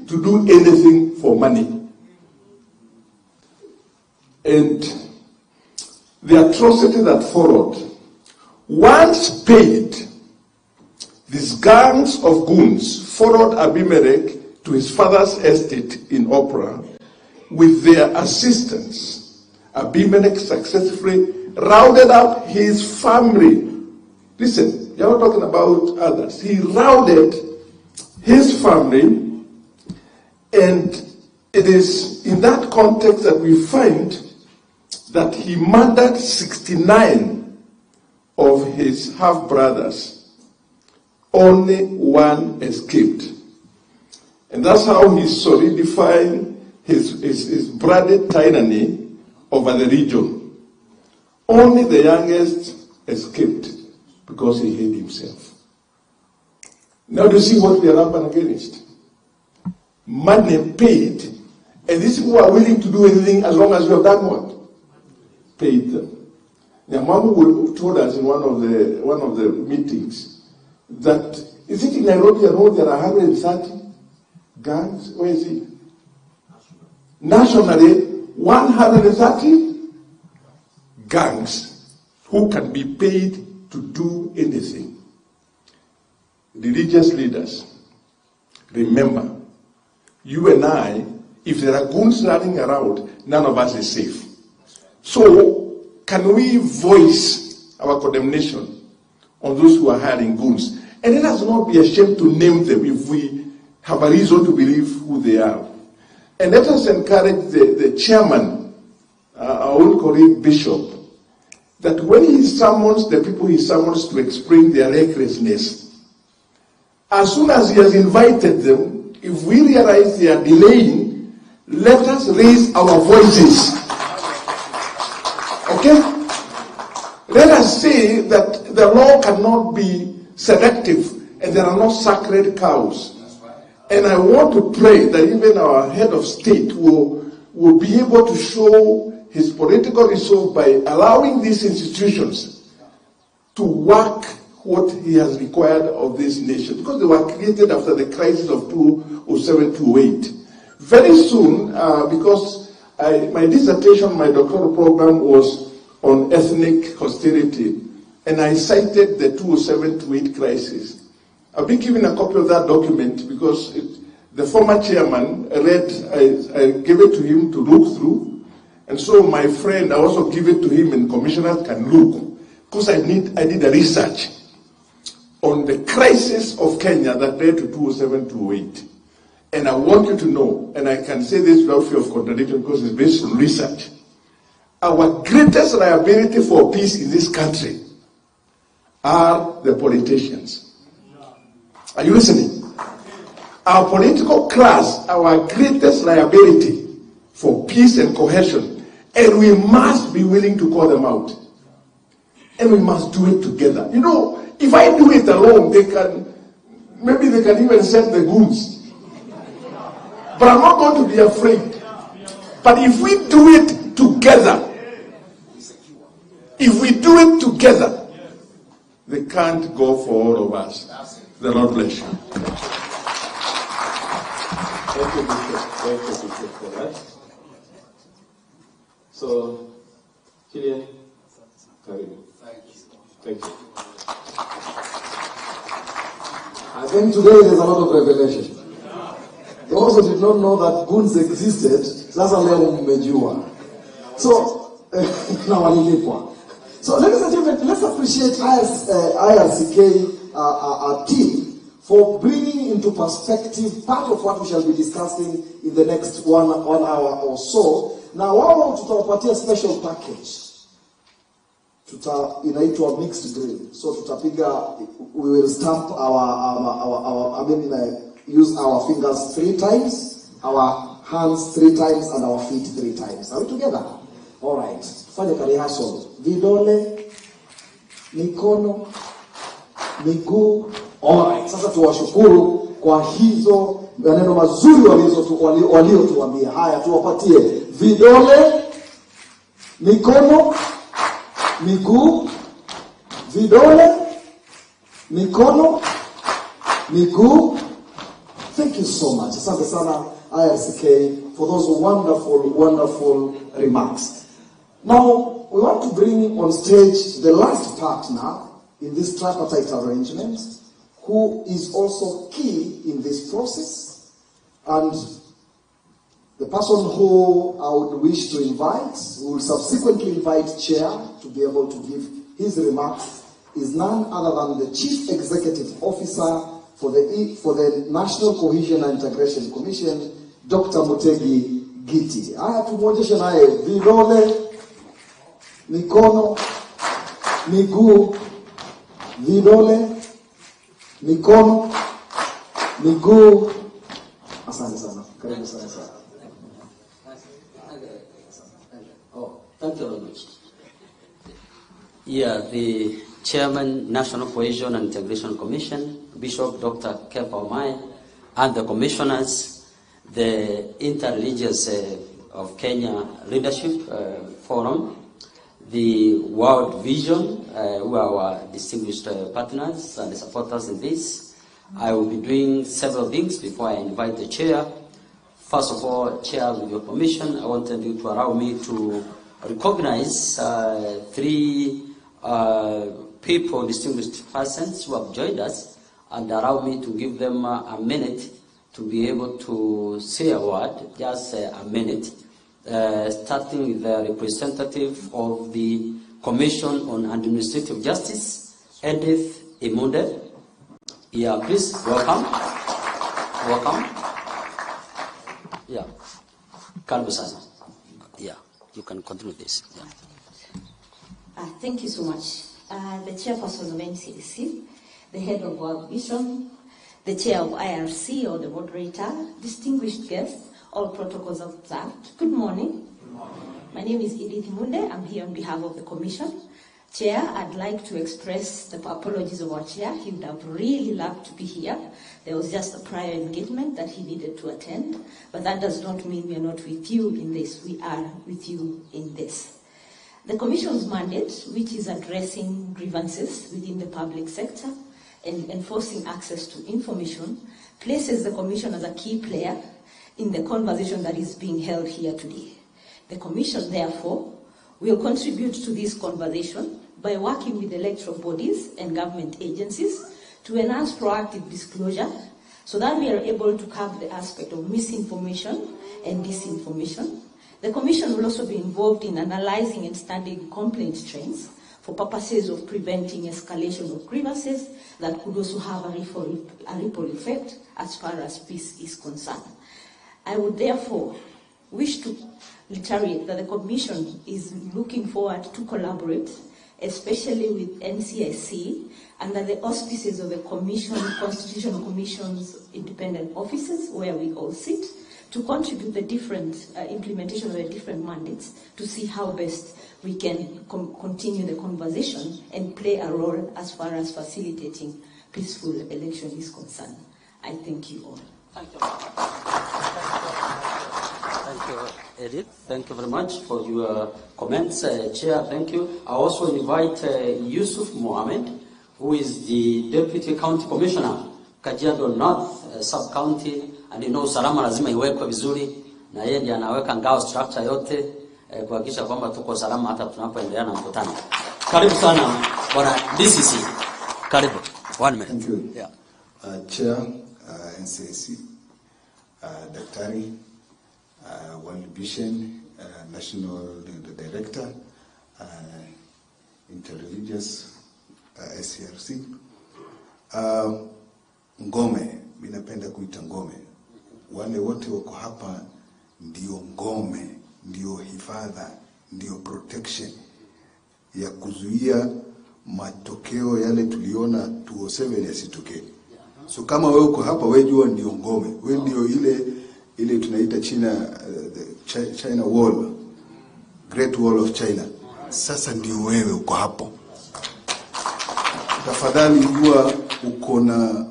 to do anything for money. And the atrocity that followed, once paid, these gangs of goons followed Abimelech to his father's estate in Ophrah. With their assistance, Abimelech successfully rounded up his family. Listen, you're not talking about others. He rounded his family, and it is in that context that we find that he murdered 69 of his half-brothers. Only one escaped. And that's how he's solidifying his bloody tyranny over the region. Only the youngest escaped because he hid himself. Now do you see what we are up and against? Money paid, and these people are willing to do anything as long as you have done what? Paid them. Nyamamu told us in one of the meetings that, is it in Nairobi alone there are 130 gangs? Where is it? Nationally, 130 gangs who can be paid to do anything. Religious leaders, remember, you and I, if there are goons running around, none of us is safe. So, can we voice our condemnation on those who are hiring goons? And let us not be ashamed to name them if we have a reason to believe who they are. And let us encourage the chairman, our own colleague Bishop, that when he summons the people he summons to explain their recklessness, as soon as he has invited them, if we realize they are delaying, let us raise our voices. Okay? Let us say that the law cannot be selective and there are no sacred cows. And I want to pray that even our head of state will be able to show his political resolve by allowing these institutions to work what he has required of this nation, because they were created after the crisis of 2007-2008. Very soon, because my dissertation, my doctoral program was on ethnic hostility, and I cited the 2007-2008 crisis. I've been given a copy of that document because the former chairman read, I gave it to him to look through, and so my friend, I also give it to him and commissioners can look, because I did a research on the crisis of Kenya that led to 2007-2008. And I want you to know, and I can say this without fear of contradiction because it's based on research, our greatest liability for peace in this country are the politicians. Are you listening? Our political class, our greatest liability for peace and cohesion, and we must be willing to call them out. And we must do it together. You know, if I do it alone, maybe they can even send the goons. But I'm not going to be afraid. But if we do it together, they can't go for all of us. The Lord bless you. Thank you, Bishop. Thank you, Bishop, for that. So, Killian, Karibu. Thank you. I think today there's a lot of revelation. They also did not know that goons existed. Sasa leo mmejua. So, na walilipwa. So, ladies and gentlemen, let's appreciate IRCK team for bringing into perspective part of what we shall be discussing in the next one hour or so. Now, wao tutawapatia special package. Inaitwa mixed grill. So we will stamp use our fingers 3 times, our hands 3 times, and our feet 3 times. Are we together? All right. Fanya rehearsal. Vidole, mikono, miguu. All right. Sasa tuwashukuru kwa hizo maneno mazuri waliotuambia. Haya, tuwapatie vidole, mikono, miguu, vidole, mikono, miguu, Thank you so much. Asante sana IRCK for those wonderful, wonderful remarks. Now, we want to bring on stage the last partner in this tripartite arrangement, who is also key in this process, and the person who I would wish to invite, who will subsequently invite Chair to be able to give his remarks, is none other than the Chief Executive Officer for the National Cohesion and Integration Commission, Dr. Mutegi Giti. Haya, tumwonyeshe naye vidole, mikono, miguu, vidole, mikono, miguu. Asante sana. Karibu sana sana. Oh, thank you very much. Yeah, the Chairman, National Cohesion and Integration Commission, Bishop Dr. Kepa Omai, and the commissioners, the Interreligious of Kenya Leadership Forum, the World Vision, who are our distinguished partners and supporters in this. I will be doing several things before I invite the Chair. First of all, Chair, with your permission, I wanted you to allow me to recognize three people, distinguished persons who have joined us, and allow me to give them a minute to be able to say a word, just a minute. Starting with the representative of the Commission on Administrative Justice, Edith Imunde. Yeah, please, welcome. Welcome. Yeah. Karibu sana. Yeah, you can continue this. Yeah. Thank you so much. The chairperson of NCIC, the head of World Vision, the chair of IRC or the moderator, distinguished guests, all protocols observed. Good morning. Good morning. My name is Edith Munde. I'm here on behalf of the Commission. Chair, I'd like to express the apologies of our chair. He would have really loved to be here. There was just a prior engagement that he needed to attend, but that does not mean we are not with you in this. We are with you in this. The Commission's mandate, which is addressing grievances within the public sector and enforcing access to information, places the Commission as a key player in the conversation that is being held here today. The Commission, therefore, will contribute to this conversation by working with electoral bodies and government agencies to enhance proactive disclosure so that we are able to cover the aspect of misinformation and disinformation. The Commission will also be involved in analyzing and studying complaint trends for purposes of preventing escalation of grievances that could also have a ripple effect as far as peace is concerned. I would therefore wish to reiterate that the Commission is looking forward to collaborate, especially with NCIC, under the auspices of the Commission, Constitutional Commission's independent offices, where we all sit, to contribute the different implementation of the different mandates to see how best we can continue the conversation and play a role as far as facilitating peaceful election is concerned. I thank you all. Thank you. Thank you, Edith. Thank you very much for your comments. Chair, thank you. I also invite Yusuf Mohammed, who is the Deputy County Commissioner, Kajiado North Sub-County, and you know usalama lazima iwekwe vizuri, na yeye ndiye anaweka ngao structure yote kuhakikisha kwamba tuko salama hata tunapoendelea na mkutano. Karibu sana bwana DCC. Karibu. 1 minute. Thank you. Yeah. Chair, NCIC, Daktari, World Vision, National Director, Interreligious, SCRC. Ngome, mimi napenda kuita ngome. Wale wote wako hapa ndio ngome, ndio hifadha, ndio protection ya kuzuia matokeo yale tuliona 2007 yasitokee. So kama wewe uko hapa, wewe jua ndio ngome. Wewe ndio ile tunaita China Wall, Great Wall of China. Sasa ndio wewe uko hapo. Tafadhali jua uko na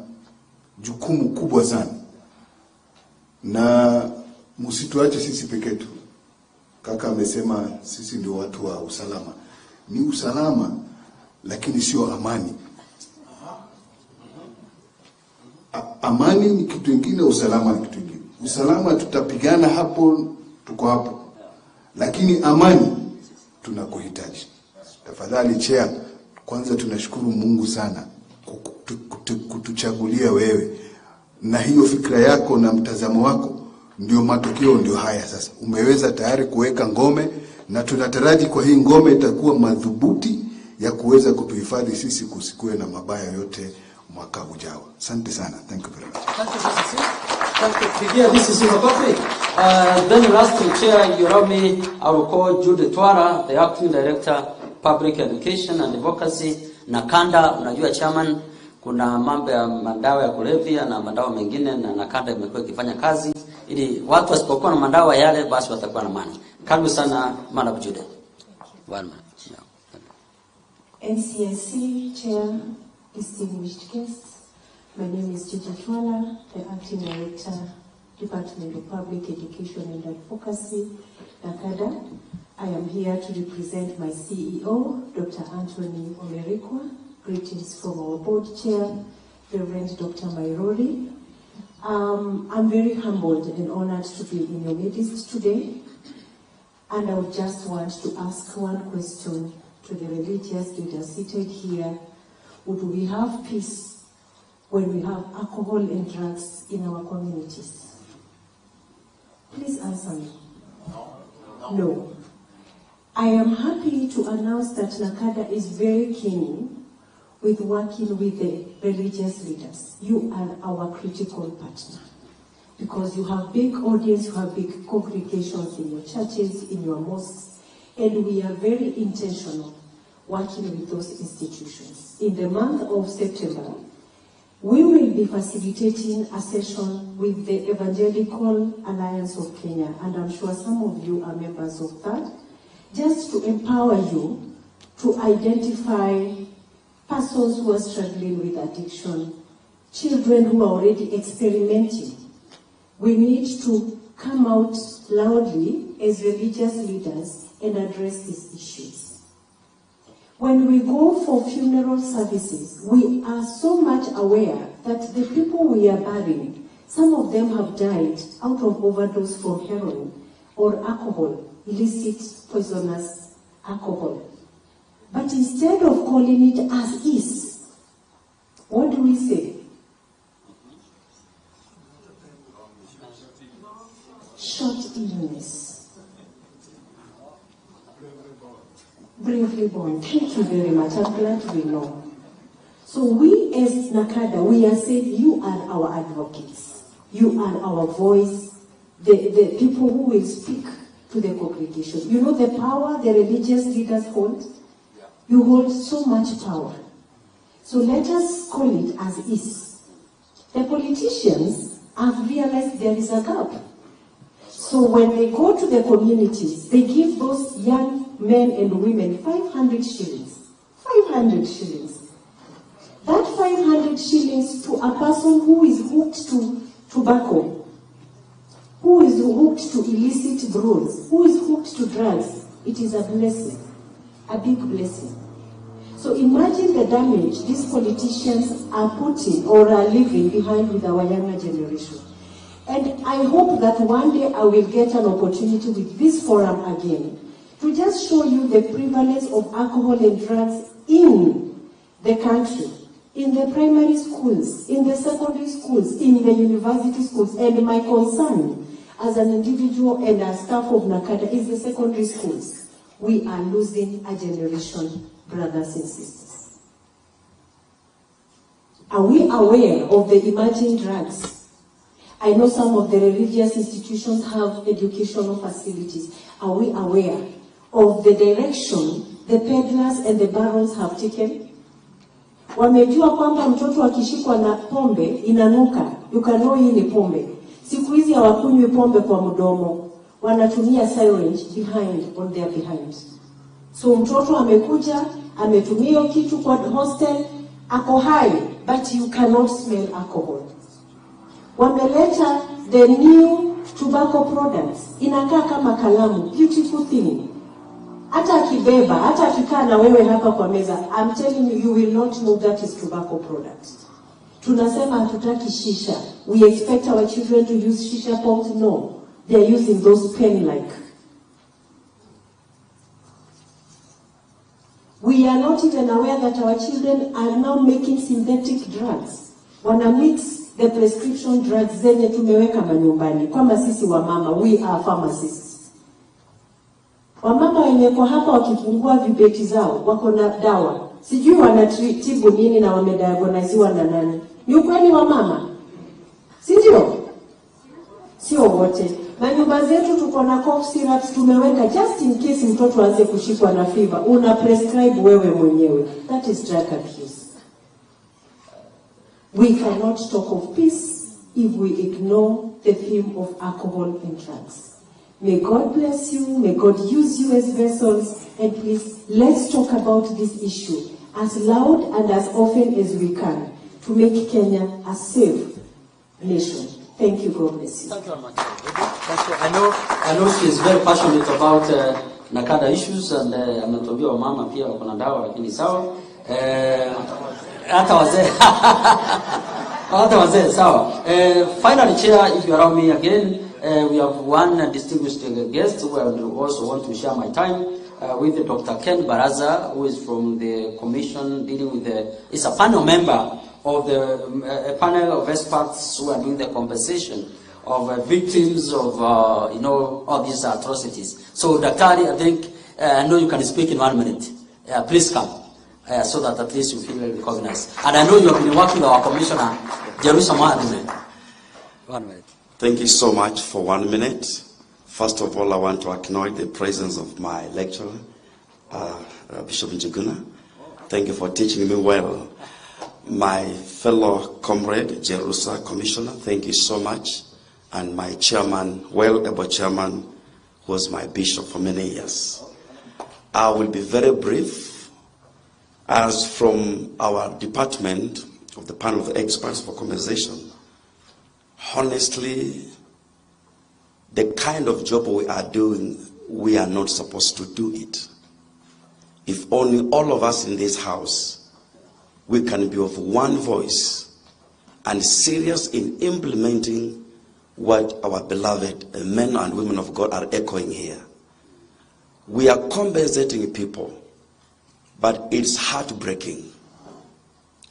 jukumu kubwa sana. Na msituache sisi peke yetu. Kaka amesema sisi ndio watu wa usalama. Ni usalama lakini sio amani. amani ni kitu kingine, usalama ni kitu kingine. Usalama tutapigana hapo, tuko hapo, lakini amani tunakuhitaji. Tafadhali Chair, kwanza tunashukuru Mungu sana kutuchagulia wewe, na hiyo fikra yako na mtazamo wako ndio matokeo ndio haya sasa. Umeweza tayari kuweka ngome, na tunataraji kwa hii ngome itakuwa madhubuti ya kuweza kutuhifadhi sisi kusikue na mabaya yote mwaka ujao. Asante sana. Thank you very much. Thank you, Thank you. Here, this is Murkomen. Then lastly, Chair, you allow me, I will call Jude Twara, the Acting Director, Public Education and Advocacy. Nakanda, unajua chairman, kuna mambo ya madawa ya kulevya na madawa mengine, na Nakanda imekuwa ikifanya kazi ili watu wasipokuwa na madawa yale basi watakuwa na amani. Karibu sana Madam Jude. One minute. NCIC Chair, distinguished guests, my name is Jude Twala, the Acting Director, Department of Public Education and Advocacy, Nakada. I am here to represent my CEO, Dr. Anthony Omerikwa. Greetings from our board chair, Reverend Dr. Mairori. I'm very humbled and honored to be in your midst today. And I would just want to ask one question to the religious leaders seated here. Would we have peace when we have alcohol and drugs in our communities? Please answer me. No. I am happy to announce that Nakada is very keen with working with the religious leaders. You are our critical partner because you have big audience, you have big congregations in your churches, in your mosques, and we are very intentional working with those institutions. In the month of September, we will be facilitating a session with the Evangelical Alliance of Kenya, and I'm sure some of you are members of that, just to empower you to identify persons who are struggling with addiction, children who are already experimenting. We need to come out loudly as religious leaders and address these issues. When we go for funeral services, we are so much aware that the people we are burying, some of them have died out of overdose from heroin or alcohol, illicit poisonous alcohol. But instead of calling it as is, what do we say? Short illness. Bravely born. Thank you very much. I'm glad we know. So we as Nakada, we are saying you are our advocates. You are our voice, the people who will speak to the congregation. You know the power the religious leaders hold? You hold so much power. So let us call it as is. The politicians have realized there is a gap. So when they go to the communities, they give those young men and women 500 shillings. 500 shillings. That 500 shillings to a person who is hooked to tobacco, who is hooked to illicit brews, who is hooked to drugs, it is a blessing, a big blessing. So imagine the damage these politicians are putting or are leaving behind with our younger generation. And I hope that one day I will get an opportunity with this forum again to just show you the prevalence of alcohol and drugs in the country, in the primary schools, in the secondary schools, in the university schools. And my concern as an individual and as staff of Nakada is the secondary schools. We are losing a generation, brothers and sisters. Are we aware of the emerging drugs? I know some of the religious institutions have educational facilities. Are we aware of the direction the peddlers and the barons have taken? Wamejua kwamba mtoto akishikwa na pombe inanuka. You can know hii ni pombe. Siku hizi hawakunywi pombe kwa mdomo. Wanatumia syringe on their behind. So mtoto amekuja, ametumia kitu kwa hostel, ako high, but you cannot smell alcohol. Wameleta the new tobacco products. Inakaa kama kalamu, beautiful thing. Hata akibeba, hata akikaa na wewe hapa kwa meza, I'm telling you, you will not know that is tobacco products. Tunasema hatutaki shisha. We expect our children to use shisha pots? No. They are using those pen-like. We are not even aware that our children are now making synthetic drugs. Wana mix the prescription drugs zenye tumeweka manyumbani. Kama sisi wamama, we are pharmacists. Wamama wenye kwa hapa wakifungua vibeti zao, wako na dawa. Sijui wanatibu nini na wamediagoniziwa na nani. Ni ukweli wamama? Sio? Sio wote. Na nyumba zetu tuko na cough syrups tumeweka just in case mtoto aanze kushikwa na fever. Una prescribe wewe mwenyewe. That is drug abuse. We cannot talk of peace if we ignore the theme of alcohol and drugs. May God bless you. May God use you as vessels. And please, let's talk about this issue as loud and as often as we can to make Kenya a safe nation. Thank you. God bless you. Thank you very much. Thank you. I know she is very passionate about Nakada issues, and ametuambia wamama pia wako na dawa lakini sawa. Hata wazee sawa. Finally, Chair, if you allow me again, we have one distinguished guest who I also want to share my time with Dr. Ken Baraza, who is from the commission dealing with is a panel member of a panel of experts who are doing the compensation of victims of all these atrocities. So, Daktari, I think I know you can speak in 1 minute. Please come, so that at least you feel recognized. And I know you have been working with our commissioner, Jerusalem. 1 minute. Thank you so much for 1 minute. First of all, I want to acknowledge the presence of my lecturer, Bishop Njuguna. Thank you for teaching me well. My fellow comrade, Jerusalem Commissioner, thank you so much. And my chairman, well-able chairman, who was my bishop for many years. I will be very brief. As from our department of the panel of experts for compensation, honestly, the kind of job we are doing, we are not supposed to do it. If only all of us in this house, we can be of one voice and serious in implementing what our beloved men and women of God are echoing here. We are compensating people, but it's heartbreaking.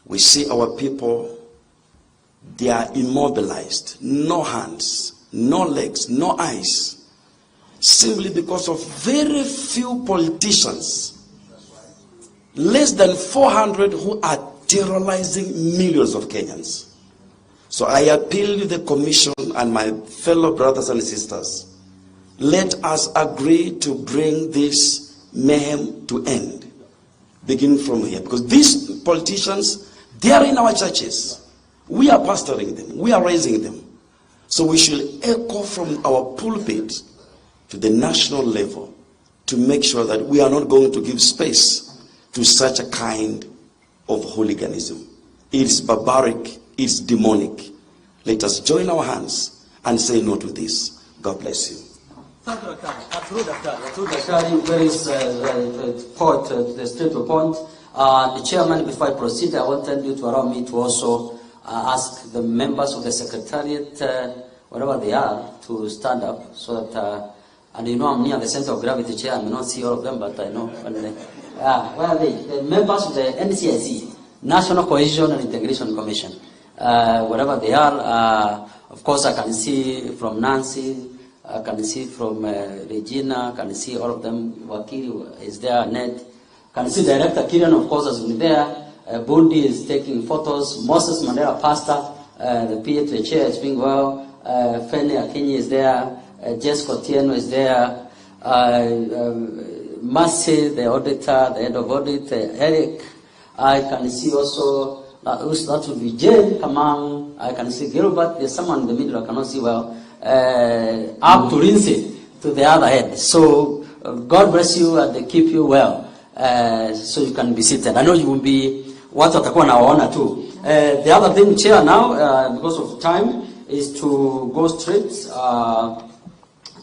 We see our people, they are immobilized, no hands, no legs, no eyes, simply because of very few politicians, less than 400 who are terrorizing millions of Kenyans. So I appeal to the Commission and my fellow brothers and sisters, let us agree to bring this mayhem to end, begin from here. Because these politicians, they are in our churches. We are pastoring them. We are raising them. So we should echo from our pulpit to the national level to make sure that we are not going to give space to such a kind of hooliganism. It's barbaric, it's demonic. Let us join our hands and say no to this. God bless you. Thank you, Daktari. Very point, the straight to point. The chairman, before I proceed, I wanted you to allow me to also ask the members of the secretariat, whatever they are, to stand up so that, and you know I'm near the center of gravity, Chair. I may not see all of them, but I know. Where are they? The members of the NCIC, National Cohesion and Integration Commission. Wherever they are, of course I can see from Nancy, I can see from Regina, I can see all of them. Wakili is there, Ned. I can see Director Kirian, of course, has been there. Bundi is taking photos. Moses Mandela, Pastor, the PA to the chair is doing well. Fene Akinyi is there. Jess Cotieno is there. Mercy, the auditor, the head of audit, Eric. I can see also, that would be Jane Kamang. I can see Gilbert. There's someone in the middle I cannot see well. Up to Lindsay, to the other head. So, God bless you and keep you well. So you can be seated. I know you will be, what watakuwa nawaona too. The other thing, Chair, now, because of time, is to go straight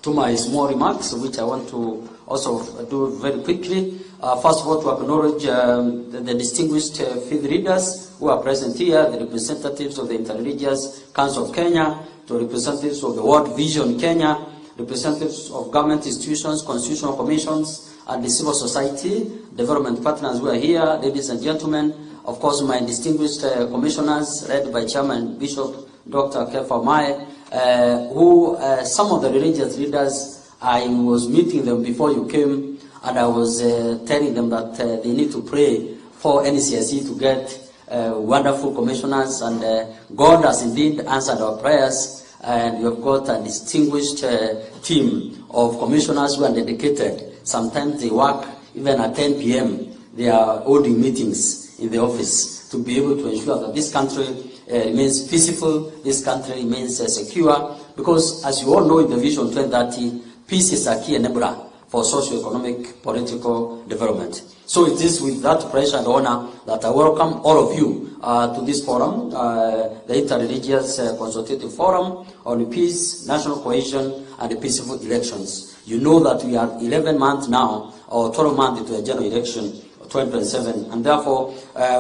to my small remarks, which I want to also do very quickly. First of all, to acknowledge the distinguished faith leaders who are present here, the representatives of the Interreligious Council of Kenya, to representatives of the World Vision Kenya, representatives of government institutions, constitutional commissions, and the civil society, development partners who are here, ladies and gentlemen, of course my distinguished commissioners, led by Chairman Bishop Dr. Kefa Mai, who some of the religious leaders, I was meeting them before you came, and I was telling them that they need to pray for NCIC to get wonderful commissioners, and God has indeed answered our prayers, and we have got a distinguished team of commissioners who are dedicated. Sometimes they work even at 10 p.m. They are holding meetings in the office to be able to ensure that this country remains peaceful, this country remains secure, because as you all know in the Vision 2030, peace is a key enabler for socio-economic, political development. So it is with that pressure and honor that I welcome all of you to this forum, the Interreligious Consultative Forum on Peace, National Cohesion, and Peaceful Elections. You know that we are 11 months now, or 12 months into a general election, 2027, and therefore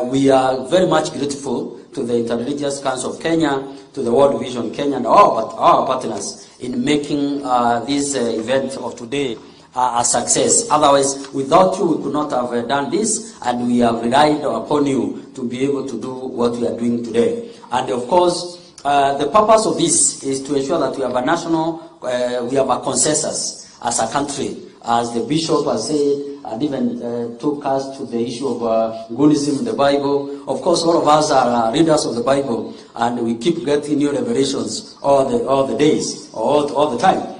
we are very much grateful to the Interreligious Council of Kenya, to the World Vision Kenya, and our partners in making this event of today a success. Otherwise, without you, we could not have done this, and we have relied upon you to be able to do what we are doing today. And of course, the purpose of this is to ensure that we have a national, we have a consensus as a country, as the bishop has said, and even took us to the issue of Gunism in the Bible. Of course, all of us are readers of the Bible, and we keep getting new revelations all the days, all the time.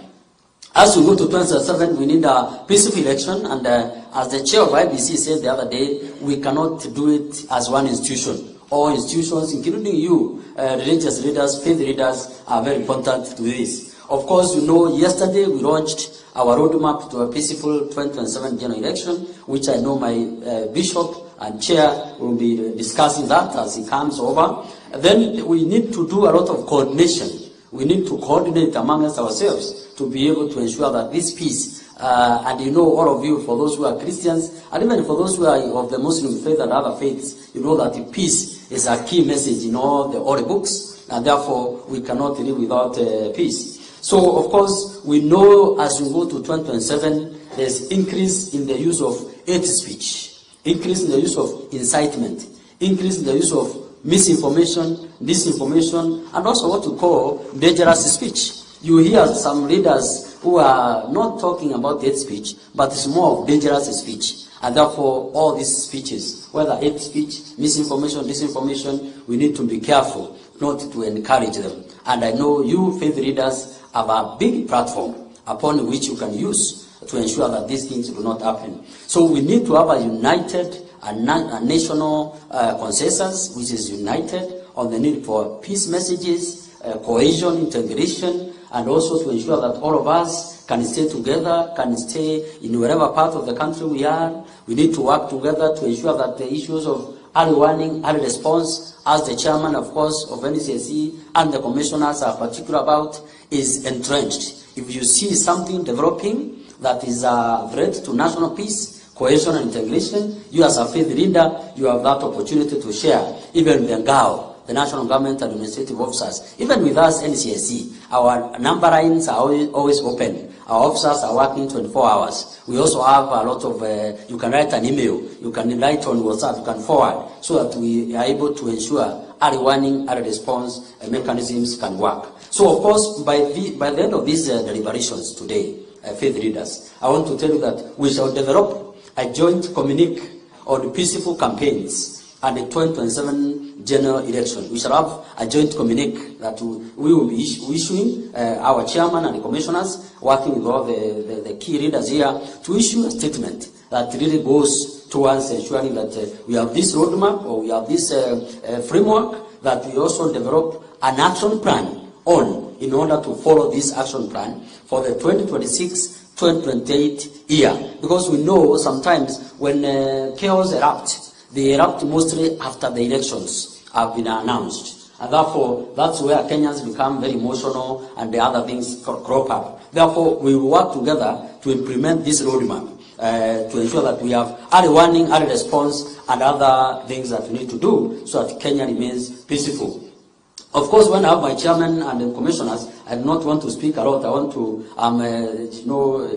As we go to 2027, we need a peaceful election, and as the chair of IBC said the other day, we cannot do it as one institution. All institutions, including you, religious leaders, faith leaders, are very important to this. Of course, you know, yesterday we launched our roadmap to a peaceful 2027 general election, which I know my bishop and chair will be discussing that as he comes over. Then we need to do a lot of coordination. We need to coordinate amongst ourselves to be able to ensure that this peace, and you know, all of you, for those who are Christians, and even for those who are of the Muslim faith and other faiths, you know that peace is a key message in all the Holy books, and therefore we cannot live without peace. So, of course, we know as we go to 2027, there's increase in the use of hate speech, increase in the use of incitement, increase in the use of misinformation, disinformation, and also what we call dangerous speech. You hear some leaders who are not talking about hate speech, but it's more of dangerous speech. And therefore, all these speeches, whether hate speech, misinformation, disinformation, we need to be careful not to encourage them. And I know you, faith leaders, have a big platform upon which you can use to ensure that these things do not happen. So we need to have a united, a national consensus, which is united on the need for peace messages, cohesion, integration, and also to ensure that all of us can stay together, can stay in wherever part of the country we are. We need to work together to ensure that the issues of early warning, early response, as the chairman, of course, of NCIC and the commissioners are particular about, is entrenched. If you see something developing that is a threat to national peace, cohesion and integration, you as a faith leader, you have that opportunity to share. Even with the GAO, the National Government Administrative Officers, even with us, NCIC, our number lines are always open. Our officers are working 24 hours. We also have a lot of, you can write an email, you can write on WhatsApp, you can forward, so that we are able to ensure early warning, early response mechanisms can work. So, of course, by the end of these deliberations today, faith leaders, I want to tell you that we shall develop a joint communique on peaceful campaigns and the 2027 general election. We shall have a joint communique that we will be issuing, our chairman and the commissioners, working with all the key leaders here, to issue a statement that really goes towards ensuring that we have this roadmap, or we have this framework, that we also develop an action plan on, in order to follow this action plan for the 2026-2028 year. Because we know sometimes when chaos erupts, they erupt mostly after the elections have been announced. And therefore, that's where Kenyans become very emotional and the other things crop up. Therefore, we will work together to implement this roadmap to ensure that we have early warning, early response, and other things that we need to do so that Kenya remains peaceful. Of course, when I have my chairman and the commissioners, I do not want to speak a lot. I want to,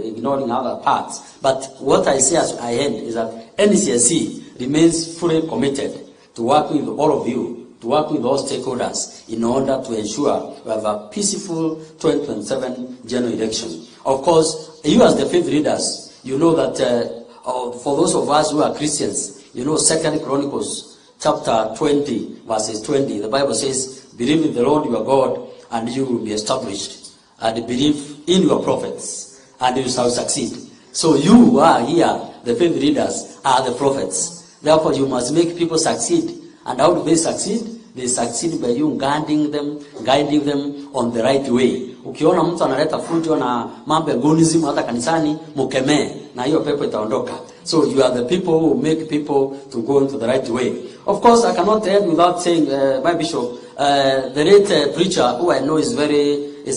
ignoring other parts. But what I say as I end is that NCIC remains fully committed to work with all of you, to work with all stakeholders in order to ensure we have a peaceful 2027 general election. Of course, you as the faith leaders, you know that for those of us who are Christians, you know 2 Chronicles chapter 20, verses 20, the Bible says, believe in the Lord your God, and you will be established. And believe in your prophets, and you shall succeed. So you who are here, the faith leaders, are the prophets. Therefore, you must make people succeed. And how do they succeed? They succeed by you guiding them on the right way. Ukiona mtu analeta fujo na mambo ya gonism hata kanisani, mukemee, na hiyo pepo itaondoka. So you are the people who make people to go into the right way. Of course, I cannot end without saying, my bishop, the late preacher, who I know is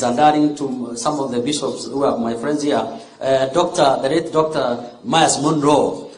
adhering to some of the bishops who are my friends here, the late Dr. Myers Monroe,